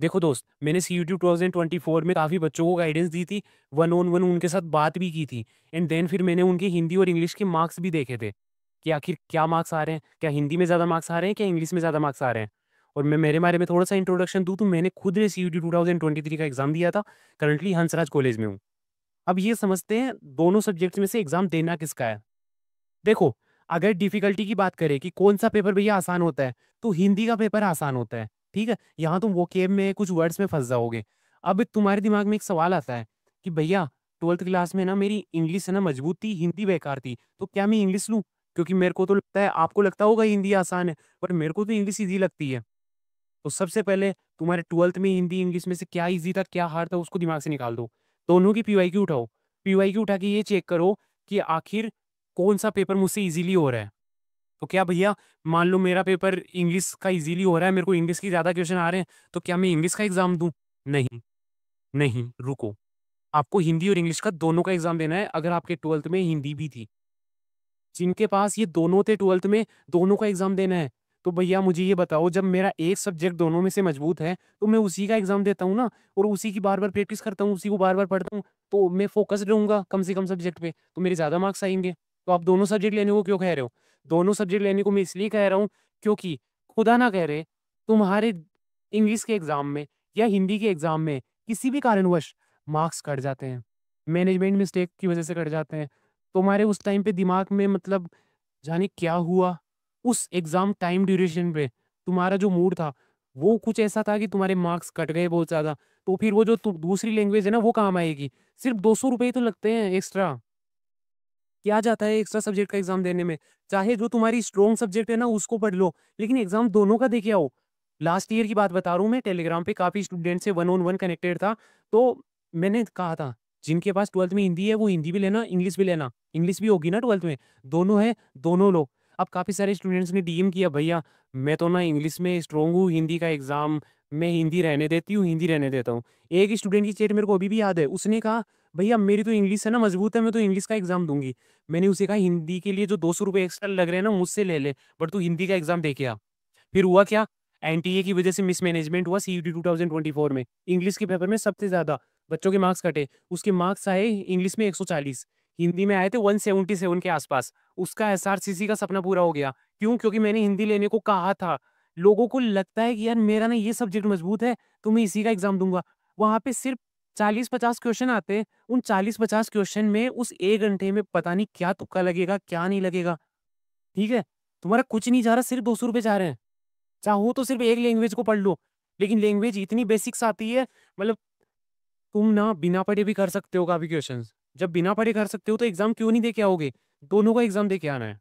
देखो दोस्त, मैंने CUT 2024 में काफ़ी बच्चों को गाइडेंस दी थी, वन ऑन वन उनके साथ बात भी की थी। एंड देन फिर मैंने उनके हिंदी और इंग्लिश के मार्क्स भी देखे थे कि आखिर क्या मार्क्स आ रहे हैं, क्या हिंदी में ज़्यादा मार्क्स आ रहे हैं, क्या इंग्लिश में ज़्यादा मार्क्स आ रहे हैं। और मैं मेरे बारे में थोड़ा सा इंट्रोडक्शन दूँ तो मैंने खुद ने CUT 2023 का एग्जाम दिया था। करंटली हंसराज कॉलेज में हूँ। अब ये समझते हैं दोनों सब्जेक्ट्स में से एग्जाम देना किसका है। देखो, अगर डिफ़िकल्टी की बात करें कि कौन-सा पेपर भैया आसान होता है, तो हिंदी का पेपर आसान होता है, ठीक है? यहाँ तुम वोकेब में कुछ वर्ड्स में फँस जाओगे। अब तुम्हारे दिमाग में एक सवाल आता है कि भैया 12th क्लास में ना मेरी इंग्लिश है ना मजबूत थी, हिंदी बेकार थी, तो क्या मैं इंग्लिश लूँ? क्योंकि मेरे को तो लगता है आपको लगता होगा हिंदी आसान है, पर मेरे को तो इंग्लिश ईज़ी लगती है। तो सबसे पहले तुम्हारे 12th में हिंदी, इंग्लिश में से क्या ईज़ी था, क्या हार्ड था उसको दिमाग से निकाल दो। दोनों की पीवाईक्यू उठाओ। पीवाईक्यू उठा के ये चेक करो कि आखिर कौन-सा पेपर मुझसे ईज़िली हो रहा है। तो क्या भैया मान लो मेरा पेपर इंग्लिश का इज़िली हो रहा है, मेरे को इंग्लिश के ज़्यादा क्वेश्चन आ रहे हैं, तो क्या मैं इंग्लिश का एग्ज़ाम दूँ? नहीं, नहीं, रुको। आपको हिंदी और इंग्लिश का दोनों का एग्ज़ाम देना है अगर आपके 12th में हिंदी भी थी। जिनके पास ये दोनों थे 12th में, दोनों का एग्ज़ाम देना है। तो भैया मुझे ये बताओ जब मेरा एक सब्जेक्ट दोनों में से मजबूत है, तो मैं उसी का एग्ज़ाम देता हूँ ना और उसी की बार-बार प्रैक्टिस करता हूँ, उसी को बार-बार पढ़ता हूँ, तो मैं फ़ोकस्ड रहूँगा कम से कम सब्जेक्ट पे, तो मेरे ज़्यादा मार्क्स आएँगे। तो आप दोनों सब्जेक्ट लेने को क्यों कह रहे हो? दोनों सब्जेक्ट लेने को मैं इसलिए कह रहा हूँ क्योंकि खुदा ना करे तुम्हारे इंग्लिश के एग्ज़ाम में या हिंदी के एग्ज़ाम में किसी भी कारणवश मार्क्स कट जाते हैं। मैनेजमेंट मिस्टेक की वज़ह से कट जाते हैं। तुम्हारे उस टाइम पे दिमाग में मतलब जाने क्या हुआ? उस एग्ज़ाम टाइम ड्यूरेशन पे तुम्हारा जो मूड था, वो कुछ ऐसा था कि तुम्हारे मार्क्स कट गए बहुत ज़्यादा। तो फिर वो जो दूसरी लैंग्वेज है ना, वो काम आएगी। सिर्फ़ ₹200 ही तो लगते हैं एक्स्ट्रा। क्या जाता है एक्स्ट्रा सब्जेक्ट का एग्ज़ाम देने में? चाहे जो तुम्हारी स्ट्रॉन्ग सब्जेक्ट है ना, उसको पढ़ लो, लेकिन एग्ज़ाम दोनों का दे के आओ। लास्ट ईयर की बात बता रहा हूँ मैं, टेलीग्राम पे काफ़ी स्टूडेंट से वन ऑन वन कनेक्टेड था, तो मैंने कहा था, जिनके पास 12th में हिंदी है, वो हिंदी भी लेना, इंग्लिश भी लेना। इंग्लिश भी होगी ना 12th में, दोनों है, दोनों लो। अब काफ़ी सारे स्टूडेंट्स ने डीएम किया, भैया मैं तो ना इंग्लिश में स्ट्रॉन्ग हूँ, हिंदी का एग्ज़ाम मैं हिंदी रहने देती हूँ, हिंदी रहने देता हूँ। एक स्टूडेंट की चैट मेरे को अभी भी याद है, उसने कहा, भैया मेरी तो इंग्लिश है ना मजबूत है, मैं तो इंग्लिश का एग्ज़ाम दूँगी। मैंने उसे कहा हिंदी के लिए जो ₹200 एक्स्ट्रा लग रहे हैं ना मुझसे ले ले, बट तू हिंदी का एग्ज़ाम दे के आ। फिर हुआ क्या? एनटीए की वजह से मिसमैनेजमेंट हुआ सीयूटी 2024 में। इंग्लिश के पेपर में सबसे ज़्यादा बच्चों के मार्क्स कटे। उसके मार्क्स आए इंग्लिश में 140, हिंदी में आए थे 177 के आसपास। उसका एसआरसीसी का सपना पूरा हो गया। क्यों? क्योंकि मैंने हिंदी लेने को कहा था। लोगों को लगता है कि यार मेरा ना ये सब्जेक्ट मजबूत है, तो मैं इसी का एग्ज़ाम दूँगा। वहाँ पे सिर्फ 40-50 क्वेश्चन आते हैं। उन 40-50 क्वेश्चन में उस 1 घंटे में पता नहीं क्या तुक्का लगेगा, क्या नहीं लगेगा, ठीक है? तुम्हारा कुछ नहीं जा रहा, सिर्फ़ ₹200 जा रहे हैं। चाहो तो सिर्फ़ एक लैंग्वेज को पढ़ लो, लेकिन लैंग्वेज इतनी बेसिक्स आती है, मतलब तुम ना बिना पढ़े भी कर सकते हो काफ़ी क्वेश्चन्स। जब बिना पढ़े कर सकते हो तो एग्ज़ाम क्यों नहीं दे के आओगे? दोनों का एग्ज़ाम दे के आना है।